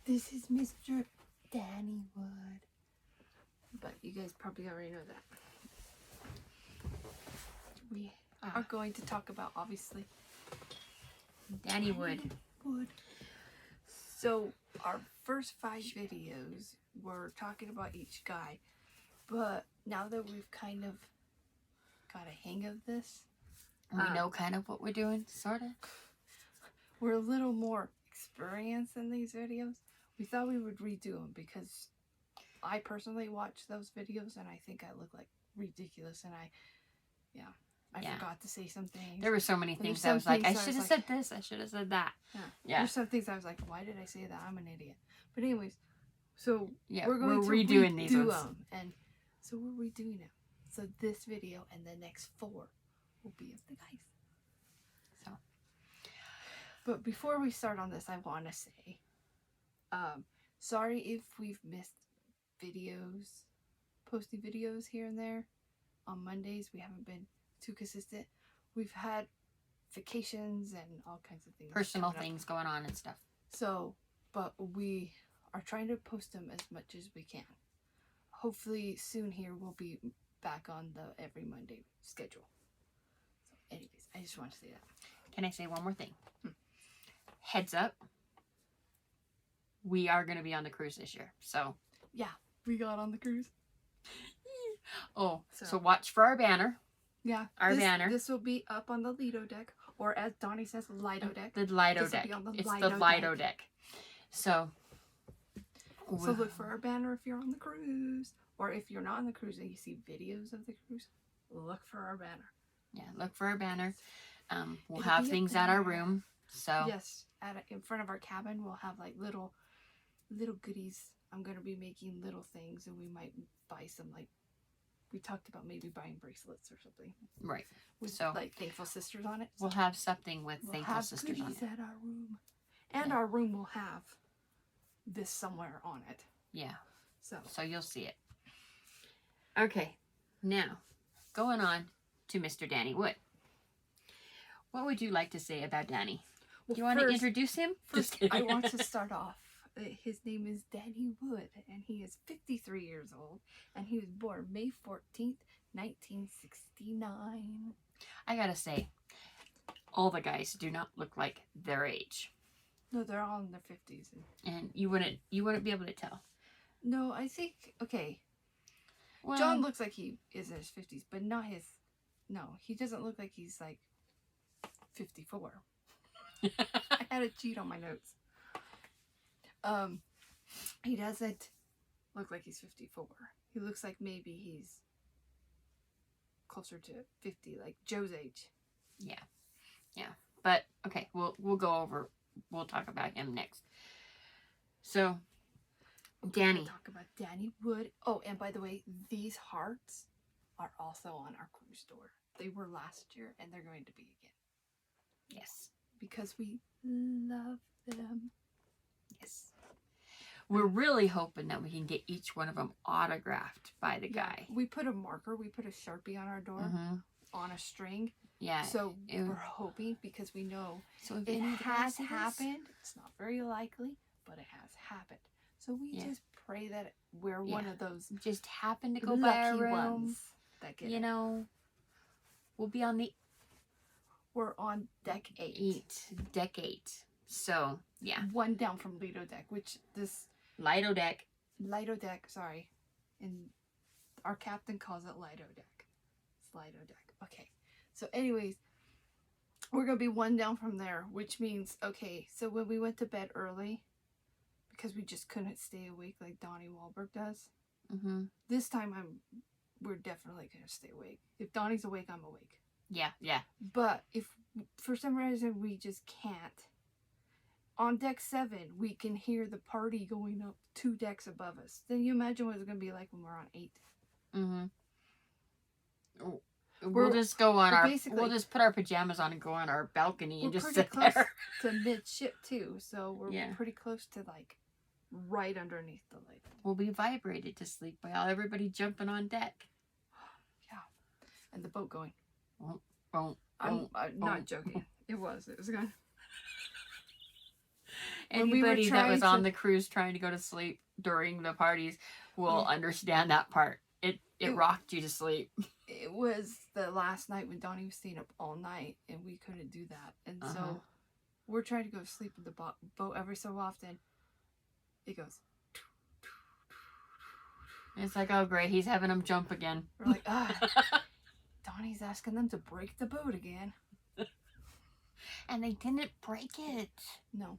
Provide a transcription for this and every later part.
This is Mr. Danny Wood. But you guys probably already know that. We are going to talk about, obviously, Danny Wood. So, our first 5 videos were talking about each guy. But now that we've kind of got a hang of this, We know kind of what we're doing, sort of. we're a little more experienced in these videos. We thought we would redo them because I personally watched those videos and I think I look like ridiculous, and I forgot to say some things. There were so many things I was like, I should have said this, I should have said that. Yeah. There's some things I was like, why did I say that? I'm an idiot. But anyways, so yeah, we're going to redoing these ones. And so we're redoing them. So this video and the next 4 will be of the guys. So, but before we start on this, I want to say, sorry if we've missed videos, posting videos here and there. On Mondays, we haven't been too consistent. We've had vacations and all kinds of things. Personal things going on and stuff. So, but we are trying to post them as much as we can. Hopefully soon here we'll be back on the every Monday schedule. So anyways, I just want to say that. Can I say one more thing? Heads up. We are going to be on the cruise this year. So. Yeah, we got on the cruise. Oh, so watch for our banner. Yeah. Our banner. This will be up on the Lido deck, or as Donnie says, Lido deck. The Lido deck. It's the Lido deck. So look for our banner if you're on the cruise. Or if you're not on the cruise and you see videos of the cruise, look for our banner. Yeah, look for our banner. We'll have things at our room. So yes, in front of our cabin, we'll have like little goodies. I'm going to be making little things, and we might buy some, like, we talked about maybe buying bracelets or something. Right. With like Thankful Sisters on it. We'll have something with Thankful Sisters on it. At our room. And our room will have this somewhere on it. Yeah. So you'll see it. Okay. Now, going on to Mr. Danny Wood. What would you like to say about Danny? Well, do you want to introduce him? First, I want to start off. His name is Danny Wood, and he is 53 years old, and he was born May 14th, 1969. I gotta say, all the guys do not look like their age. No, they're all in their 50s. And you wouldn't be able to tell. No, I think, okay. Well, John looks like he is in his 50s, but not his, no, he doesn't look like he's like 54. I had to cheat on my notes. He doesn't look like he's 54. He looks like maybe he's closer to 50, like Joe's age. Yeah. Yeah. But okay, we'll talk about him next. So Danny. We'll talk about Danny Wood. Oh, and by the way, these hearts are also on our cruise store. They were last year and they're going to be again. Yes. Because we love them. Yes. We're really hoping that we can get each one of them autographed by the guy. We put a marker, we put a Sharpie on our door on a string. Yeah. So we're hoping, because we know so if it has happened. It's not very likely, but it has happened. So we just pray that we're one of those just happen to go by our room ones that get we'll be on we're on deck 8. Deck 8. So yeah. One down from Lido deck, which this Lido deck, sorry. And our captain calls it Lido deck. It's Lido deck. Okay. So anyways, we're going to be one down from there, which means, okay, so when we went to bed early, because we just couldn't stay awake like Donnie Wahlberg does, this time we're definitely going to stay awake. If Donnie's awake, I'm awake. Yeah, yeah. But if for some reason we just can't, on deck 7, we can hear the party going up 2 decks above us. Then you imagine what it's going to be like when we're on 8. We'll just go on we'll just put our pajamas on and go on our balcony and just sit there. there. To midship too, so we're pretty close to like right underneath the light. We'll be vibrated to sleep by everybody jumping on deck. Yeah, and the boat going. I'm not joking. It was good. When we were Anybody that was trying on to- the cruise trying to go to sleep during the parties will understand that part. It rocked you to sleep. It was the last night when Donnie was staying up all night, and we couldn't do that. And so we're trying to go to sleep in the boat every so often. It goes. It's like, oh great, he's having them jump again. We're like, Donnie's asking them to break the boat again. And they didn't break it. No.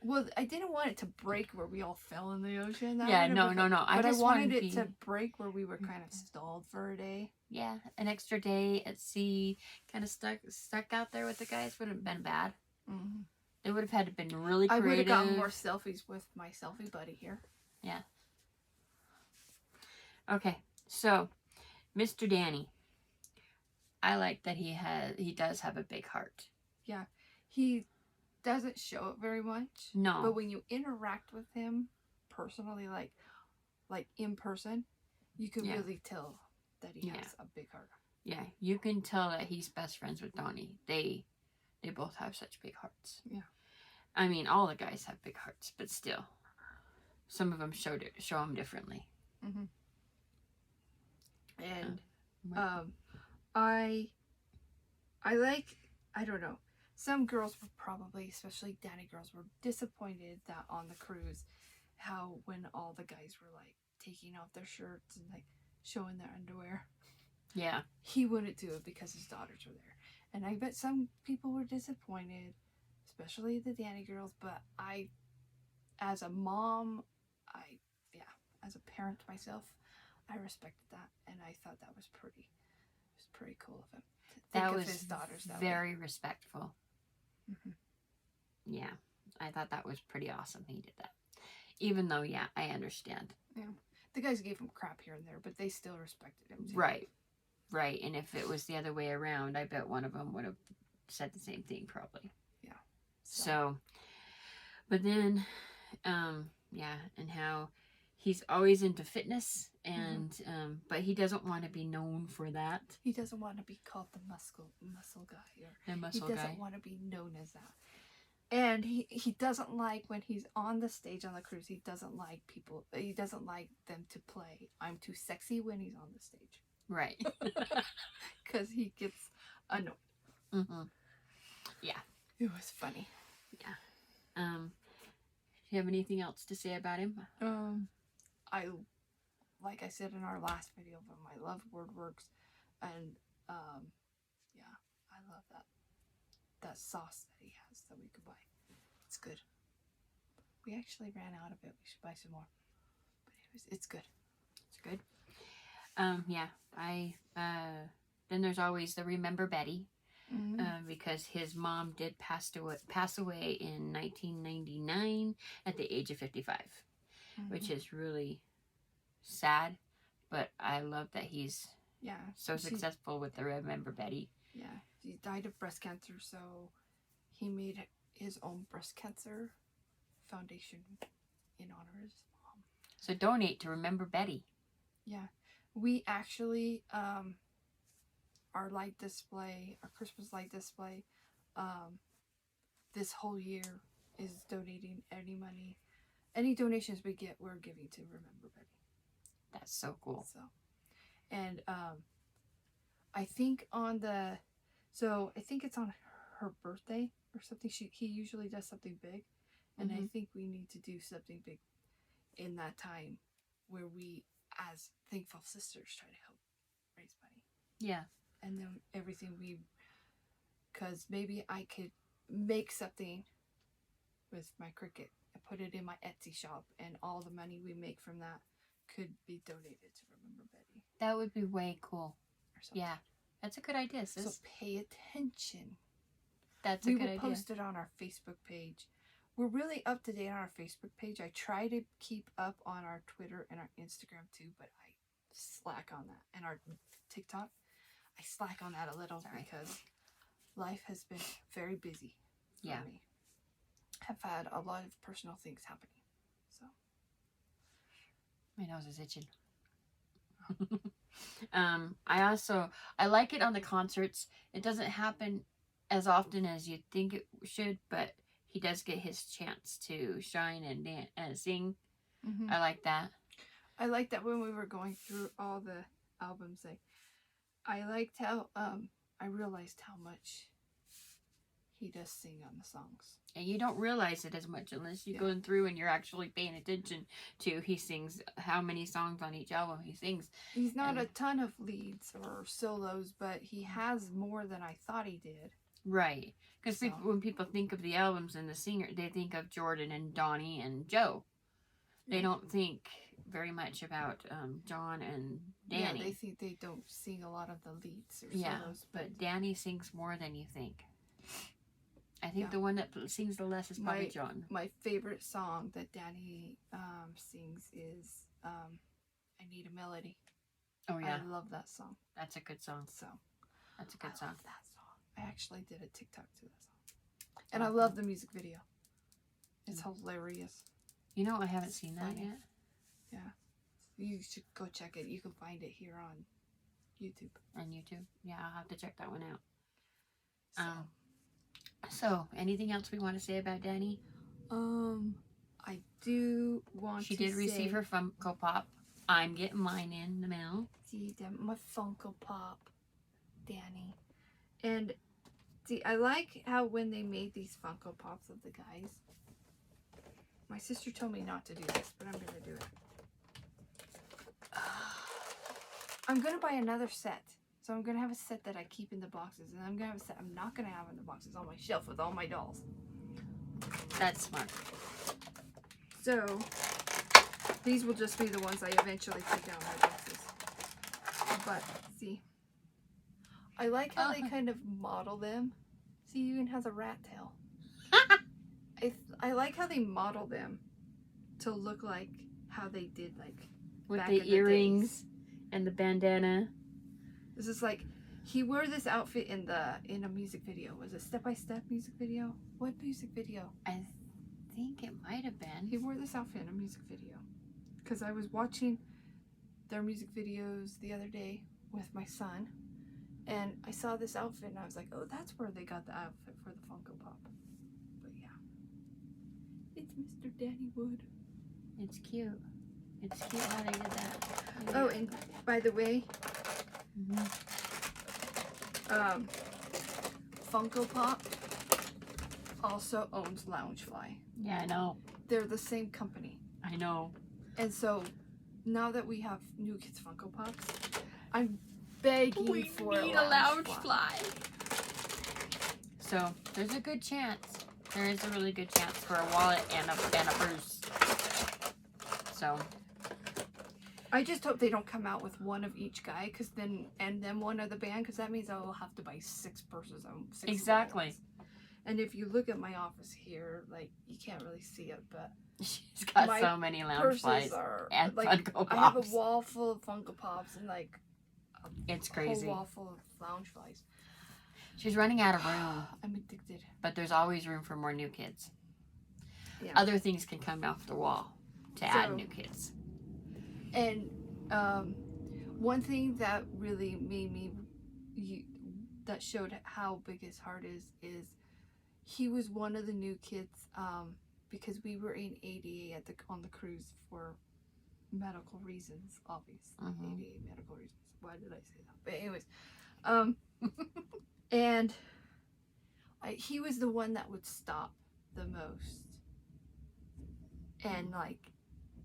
Well, I didn't want it to break where we all fell in the ocean. Yeah, no. But I wanted it to break where we were kind of stalled for a day. Yeah, an extra day at sea, kind of stuck out there with the guys wouldn't have been bad. Mm-hmm. They would have had to been really I creative. would have gotten more selfies with my selfie buddy here. Yeah. Okay, so Mr. Danny, I like that he does have a big heart. Yeah, he doesn't show it very much. No. But when you interact with him personally, like in person, you can really tell that he has a big heart. Yeah, you can tell that he's best friends with Donnie. They both have such big hearts. Yeah. I mean, all the guys have big hearts, but still, some of them show them differently. Mm-hmm. And I like, I don't know. Some girls were probably, especially Danny girls, were disappointed that on the cruise, how when all the guys were like taking off their shirts and like showing their underwear. Yeah. He wouldn't do it because his daughters were there. And I bet some people were disappointed, especially the Danny girls, but I, as a mom, as a parent myself, I respected that, and I thought that was pretty cool of him. That was his daughters that very respectful. Mm-hmm. Yeah, I thought that was pretty awesome. He did that, even though, yeah, I understand. Yeah, the guys gave him crap here and there, but they still respected him too. Right. And if it was the other way around, I bet one of them would have said the same thing, probably. Yeah. So but then, and how he's always into fitness, and but he doesn't want to be known for that. He doesn't want to be called the muscle guy, or he doesn't want to be known as that. And he doesn't like when he's on the stage on the cruise. He doesn't like them to play "I'm too sexy" when he's on the stage. Right. Because he gets annoyed. Mm-hmm. Yeah. It was funny. Yeah. Do you have anything else to say about him? Like I said in our last video, but I love WordWorks, and I love that sauce that he has that we could buy. It's good. We actually ran out of it. We should buy some more. But anyways, it's good. It's good. Then there's always the Remember Betty, because his mom did pass away in 1999 at the age of 55, which is really sad, but I love that he's so successful with the Remember Betty. Yeah, he died of breast cancer, so he made his own breast cancer foundation in honor of his mom. So donate to Remember Betty. Yeah, we actually our light display, our Christmas light display, this whole year is donating any donations we get, we're giving to Remember Betty. That's so cool. So, and I think I think it's on her birthday or something. He usually does something big, and I think we need to do something big in that time where we, as Thankful Sisters, try to help raise money. Yeah. And then because maybe I could make something with my Cricut and put it in my Etsy shop, and all the money we make from that could be donated to Remember Betty. That would be way cool. Or something. Yeah, that's a good idea, sis. So pay attention. That's a good idea. We will post it on our Facebook page. We're really up to date on our Facebook page. I try to keep up on our Twitter and our Instagram too, but I slack on that. And our TikTok, I slack on that a little because life has been very busy for me. I've had a lot of personal things happening. So my nose is itching. I like it on the concerts. It doesn't happen as often as you'd think it should, but he does get his chance to shine and dance and sing. Mhm. I like that. I like that when we were going through all the albums, like I liked how I realized how much he does sing on the songs. And you don't realize it as much unless you're Yeah. going through and you're actually paying attention to he sings how many songs on each album he sings. He's not a And- ton of leads or solos, but he has more than I thought he did. Right. Because So. when people think of the albums and the singer, they think of Jordan and Donnie and Joe. They don't think very much about John and Danny. Yeah, they think they don't sing a lot of the leads or Yeah, solos, but Danny sings more than you think. I think Yeah. the one that sings the less is probably John. my favorite song that Danny sings is I Need a Melody. Oh yeah, I love that song. that's a good song. So That's a I good song. love that song. I actually did a TikTok to that song. And I love the music video. It's hilarious. You know, I haven't seen that funny. yet. You should go check it. You can find it here on YouTube. On YouTube. Yeah, I'll have to check that one out. So, So, anything else we want to say about Danny? I do want She to did receive say- her Funko Pop. I'm getting mine in the mail. See, my Funko Pop, Danny. And see, I like how when they made these Funko Pops of the guys, my sister told me not to do this, but I'm going to do it. I'm going to buy another set. So I'm going to have a set that I keep in the boxes. And I'm going to have a set I'm not going to have in the boxes on my shelf with all my dolls. That's smart. So these will just be the ones I eventually take out of my boxes. But see, I like how they kind of model them. See, he even has a rat tail. I like how they model them to look like how they did, like With back the in the earrings days. and the bandana. This is like he wore this outfit in a music video. Was it Step by Step music video? What music video? I think it might have been. He wore this outfit in a music video. Because I was watching their music videos the other day with my son. And I saw this outfit and I was like, oh, that's where they got the outfit for the Funko Pop. But yeah. It's Mr. Danny Wood. It's cute. It's cute how they did that. Oh, and by the way, Mhm. Funko Pop also owns Loungefly. Yeah, I know. They're the same company. I know. And so now that we have New Kids Funko Pops, I'm begging for a Loungefly. So there's a good chance. There is a really good chance for a wallet and a purse. So I just hope they don't come out with one of each guy, and then one of the band, because that means I will have to buy 6 purses. Six Exactly. wallets. And if you look at my office here, like you can't really see it, but she's got My so many lounge purses flies are and like Funko I have a Pops. wall full of Funko Pops and like It's a crazy. whole wall full of Loungeflies. She's running out of room, I'm addicted. but there's always room for more new kids. Yeah. Other things can come off the wall to add So- new kids. And one thing that really made me, that showed how big his heart is he was one of the new kids because we were in ADA on the cruise for medical reasons, obviously. Mhm. ADA medical reasons. Why did I say that? But anyways, and he was the one that would stop the most and like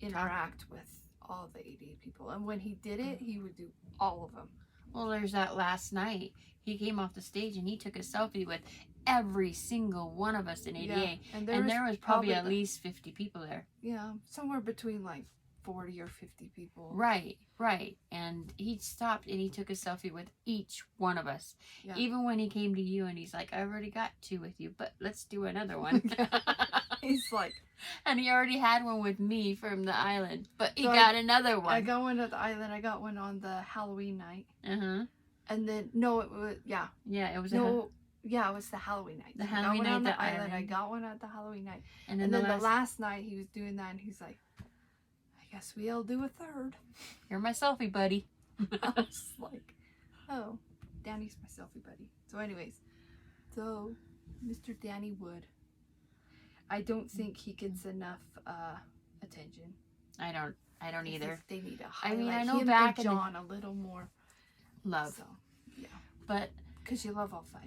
interact with all the ADA people. And when he did it, he would do all of them. Well, there's that last night. He came off the stage and he took a selfie with every single one of us in ADA. Yeah. And And there was probably at the- least 50 people there. Yeah, somewhere between like 40 or 50 people. Right, right. And he stopped and he took a selfie with each one of us. Yeah. Even when he came to you and he's like, I already got 2 with you, but let's do another one. He's like, And he already had one with me from the island, but he So got another I one. got one at the island. I got one on the Halloween night. Uh-huh. And then, no, it was, yeah. Yeah, it was No, yeah, it was the Halloween night. The I got Halloween one night on the at the island. I island. got one at the Halloween night. and And then, then the the last night he was doing that and he's like, I guess we'll do a third. you're my selfie buddy. I was like, oh, Danny's my selfie buddy. So anyways, so Mr. Danny Wood. I don't think he gets enough attention. I don't either. They need to I highlight mean, I know him back and in the- John a little more. Love. So, yeah. But, Because you love all 5.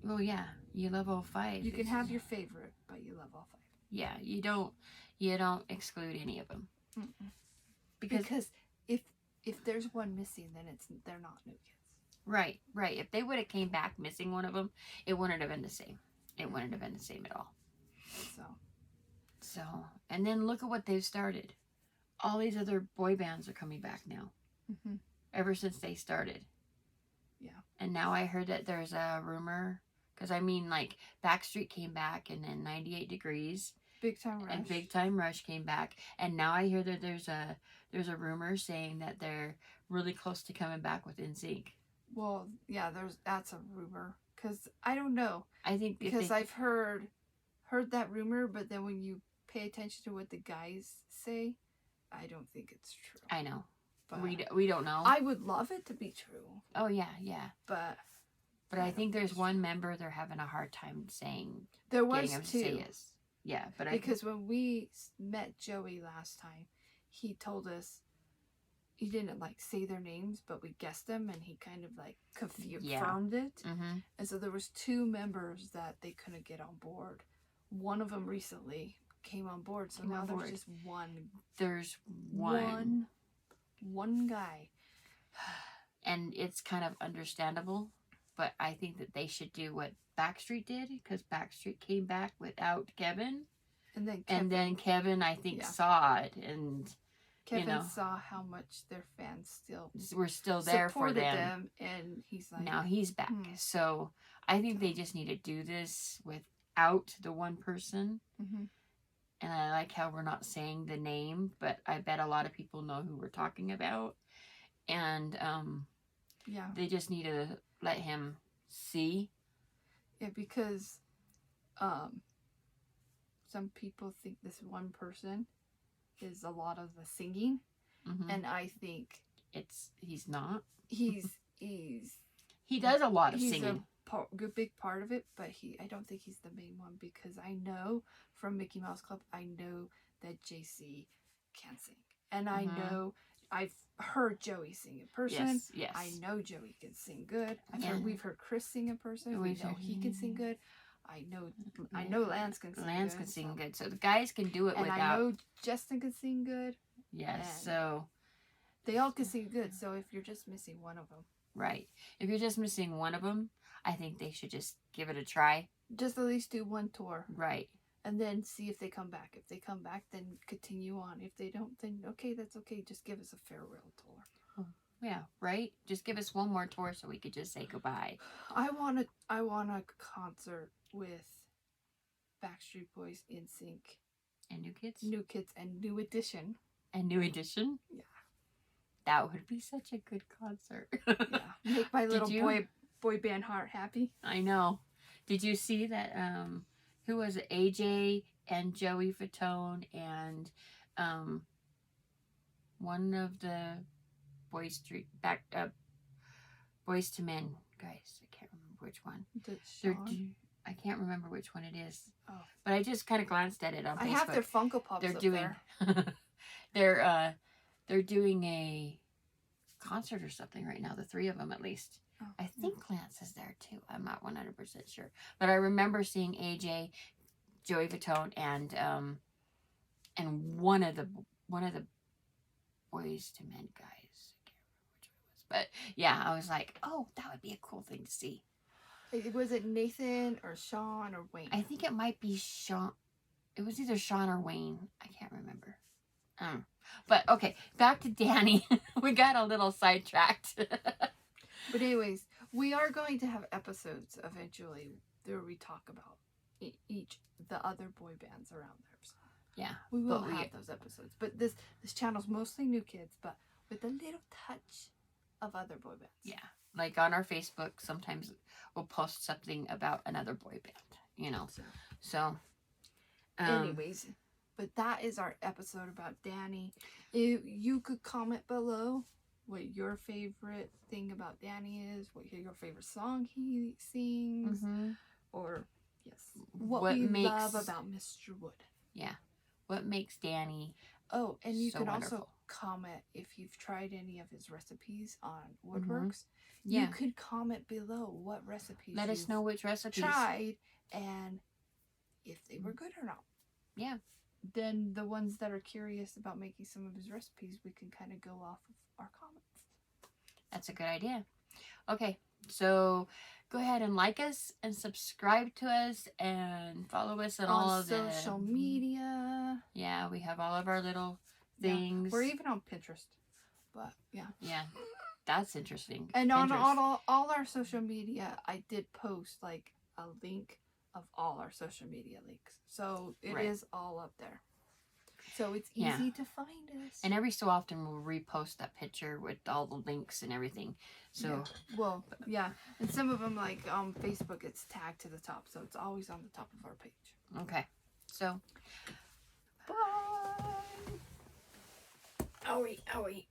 well, yeah, you love all 5. You can have your favorite, but you love all 5. Yeah, you don't exclude any of them. Mm-mm. Because if there's one missing, then they're not new kids. right. If they would have came back missing one of them, it wouldn't have been the same. It wouldn't have been the same at all. So, and then look at what they've started. All these other boy bands are coming back now. Mm-hmm. Ever since they started. Yeah. And now I heard that there's a rumor, because I mean, like, Backstreet came back, and then 98 Degrees Big Time Rush. and Big Time Rush came back, and now I hear that there's a rumor saying that they're really close to coming back with NSYNC. Well, yeah, that's a rumor, because I don't know, I think because I've heard that rumor, but then when you pay attention to what the guys say, I don't think it's true. I know. But We don't know. I would love it to be true. Oh yeah. But I think there's one member they're having a hard time saying. There was getting him to say 2. yes. Yeah, but because when we met Joey last time, he told us he didn't like say their names, but we guessed them, and he kind of like confirmed it. Mm-hmm. And so there was 2 members that they couldn't get on board. One of them recently came on board, so now there's just one. There's one guy. And it's kind of understandable, but I think that they should do what Backstreet did, because Backstreet came back without Kevin, And then Kevin I think Yeah. saw it, and Kevin saw how much their fans still we're still there for supported them. and he's like, Now he's back. So I think they just need to do this without the one person. Mhm. And I like how we're not saying the name, but I bet a lot of people know who we're talking about. And yeah, they just need to let him see. yeah, because some people think this one person is a lot of the singing, Mhm. and I think He's not. he does a lot of he's singing. a good big part of it, but I don't think he's the main one, because I know from Mickey Mouse Club, I know that JC can sing, and I Mhm. know I've heard Joey sing in person. Yes. I know Joey can sing good. Yeah. We've heard Chris sing in person. We We've know heard- he can sing good. I know Lance can sing Lance good. can sing good. So the guys can do it And without. I know Justin can sing good. Yes. and- So, They all can sing good. So if you're just missing one of them, right. If you're just missing one of them, I think they should just give it a try. just at least do one tour Right. and then see if they come back. If they come back, then continue on. If they don't, then okay, that's okay. Just give us a farewell tour. Yeah. Right. Just give us one more tour so we could just say goodbye. I want a concert with Backstreet Boys, NSYNC, And New Kids. New Kids, and New Edition. And New Edition. Yeah. That would be such a good concert. Yeah, make my little you- boy band heart happy. I know. Did you see that? Who was it? AJ and Joey Fatone and one of the Boys to Men guys. I can't remember which one. I can't remember which one it is. Oh. But I just kind of glanced at it on Facebook. I have their Funko Pops They're up doing. there. They're doing a concert or something right now. The 3 of them at least. Oh. I think Lance is there too. I'm not 100% sure, but I remember seeing AJ, Joey Fatone, and one of the Boys to Men guys. I can't remember which one it was, but yeah, I was like, oh, that would be a cool thing to see. Was it Nathan or Sean or Wayne? I think it might be Sean. It was either Sean or Wayne. I can't remember. But okay, back to Danny. We got a little sidetracked. But anyways, we are going to have episodes eventually where we talk about the other boy bands around there. So Yeah, we will but have those episodes. But this channel's mostly New Kids, but with a little touch of other boy bands. Yeah, like on our Facebook, sometimes we'll post something about another boy band. So anyways, but that is our episode about Danny. If you could comment below what your favorite thing about Danny is, what your favorite song he sings, or Yes. What What we makes- love about Mr. Wood. What makes Danny Oh, and you so can wonderful. also comment if you've tried any of his recipes on Woodworks. Yeah. You could comment below what recipes Let us you've know which recipes. tried and if they were good or not. Yeah. Then the ones that are curious about making some of his recipes, we can kind of go off of our comments. That's a good idea. Okay, so go ahead and like us and subscribe to us and follow us on all On of the social media. Yeah, we have all of our little Yeah. things. We're even on Pinterest. But yeah. Yeah, that's interesting. And on Pinterest. all our social media, I did post like a link of all our social media links. So it is Right. all up there. So it's Yeah. easy to find us. And every so often we'll repost that picture with all the links and everything. So yeah. Well, yeah. And some of them, like on Facebook, it's tagged to the top. So it's always on the top of our page. okay. So Bye. owie, owie.